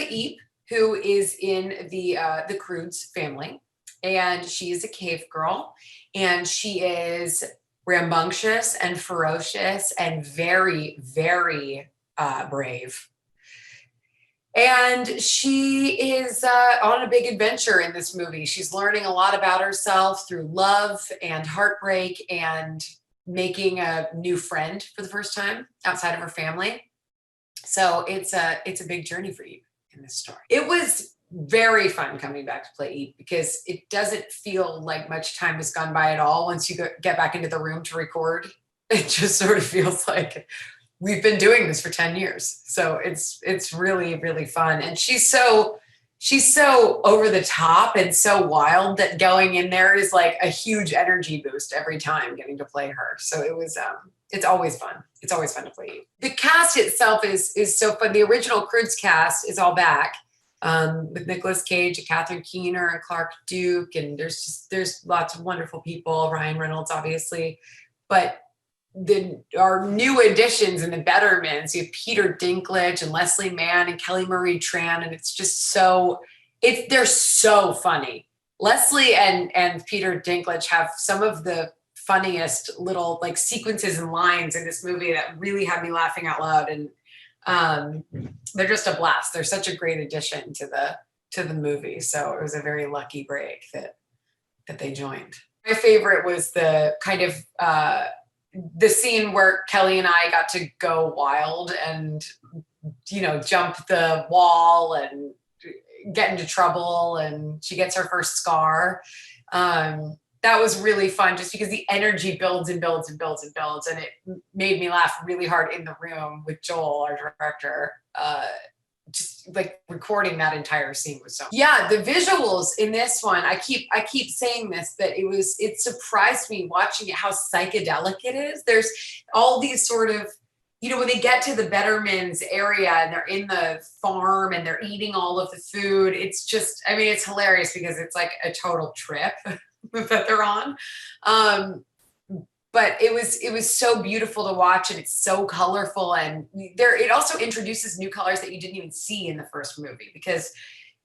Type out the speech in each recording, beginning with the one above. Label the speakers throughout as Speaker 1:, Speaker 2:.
Speaker 1: play Eep, who is in the Croods family, and she is a cave girl, and she is rambunctious and ferocious and very, very brave. And she is on a big adventure in this movie. She's learning a lot about herself through love and heartbreak and making a new friend for the first time outside of her family. So it's a big journey for you in this story. It was very fun coming back to play Eve because it doesn't feel like much time has gone by at all once you get back into the room to record. It just sort of feels like we've been doing this for 10 years. So it's really, really fun. And she's so over the top and so wild that going in there is like a huge energy boost every time getting to play her. So it was, it's always fun. It's always fun to play you. The cast itself is so fun. The original Croods cast is all back with Nicolas Cage, Catherine Keener, and Clark Duke. And there's lots of wonderful people, Ryan Reynolds, obviously, but our new additions in the Bettermans, you have Peter Dinklage and Leslie Mann and Kelly Marie Tran, and it's just they're so funny. Leslie and Peter Dinklage have some of the funniest little like sequences and lines in this movie that really had me laughing out loud, and they're just a blast. They're such a great addition to the movie. So it was a very lucky break that they joined. My favorite was the kind of the scene where Kelly and I got to go wild and, jump the wall and get into trouble, and she gets her first scar. That was really fun just because the energy builds and builds and builds and builds. And it made me laugh really hard in the room with Joel, our director. Just like recording that entire scene was so. Yeah, the visuals in this one, I keep saying this, but it surprised me watching it how psychedelic it is. There's all these sort of, when they get to the Bettermans area and they're in the farm and they're eating all of the food, it's just, it's hilarious because it's like a total trip that they're on. But it was so beautiful to watch, and it's so colorful, and it also introduces new colors that you didn't even see in the first movie because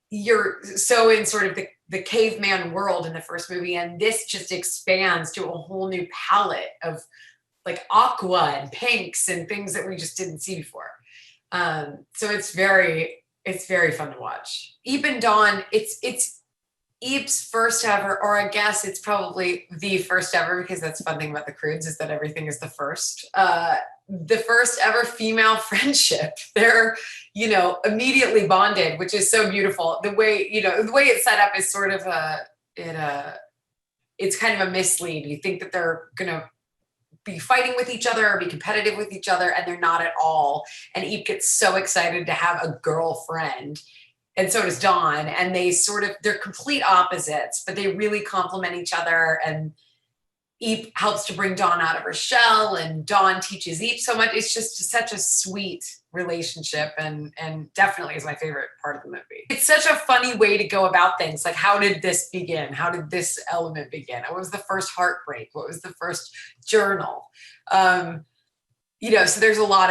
Speaker 1: you're so in sort of the caveman world in the first movie, and this just expands to a whole new palette of like aqua and pinks and things that we just didn't see before. So it's very fun to watch. Eve and Dawn, it's Eve's first ever, or I guess it's probably the first ever, because that's the fun thing about the Croods is that everything is the first ever female friendship. They're, immediately bonded, which is so beautiful. The way it's set up is sort of it's kind of a mislead. You think that they're going to be fighting with each other or be competitive with each other, and they're not at all. And Eve gets so excited to have a girlfriend. And so does Dawn, and they're complete opposites, but they really complement each other. And Eve helps to bring Dawn out of her shell, and Dawn teaches Eve so much. It's just such a sweet relationship, and definitely is my favorite part of the movie. It's such a funny way to go about things. Like, how did this begin? How did this element begin? What was the first heartbreak? What was the first journal? So there's a lot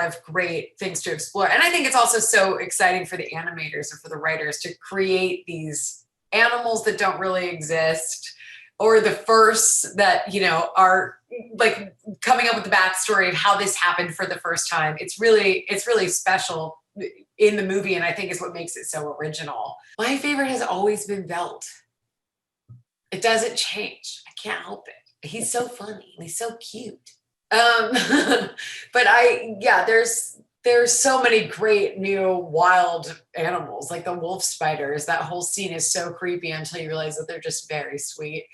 Speaker 1: of great things to explore. And I think it's also so exciting for the animators and for the writers to create these animals that don't really exist, or the firsts that, are like coming up with the backstory of how this happened for the first time. It's really special in the movie, and I think is what makes it so original. My favorite has always been Belt. It doesn't change. I can't help it. He's so funny and he's so cute. But there's so many great new wild animals, like the wolf spiders. That whole scene is so creepy until you realize that they're just very sweet.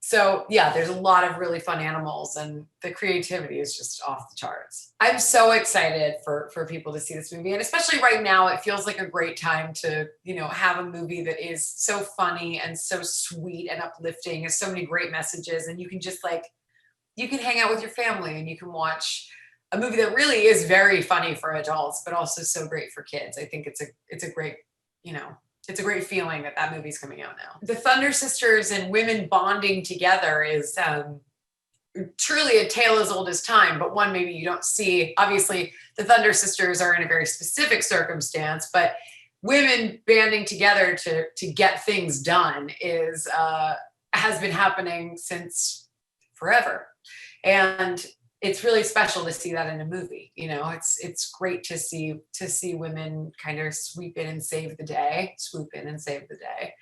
Speaker 1: So yeah, there's a lot of really fun animals, and the creativity is just off the charts. I'm so excited for people to see this movie, and especially right now, it feels like a great time to, have a movie that is so funny and so sweet and uplifting, and so many great messages, and you can just you can hang out with your family and you can watch a movie that really is very funny for adults, but also so great for kids. I think it's a great, it's a great feeling that movie's coming out now. The Thunder Sisters and women bonding together is truly a tale as old as time, but one maybe you don't see. Obviously, the Thunder Sisters are in a very specific circumstance, but women banding together to get things done is has been happening since forever, and it's really special to see that in a movie. You know, it's great to see women kind of swoop in and save the day, swoop in and save the day,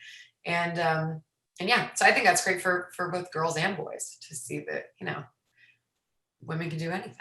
Speaker 1: and yeah, so I think that's great for both girls and boys to see that, you know, women can do anything.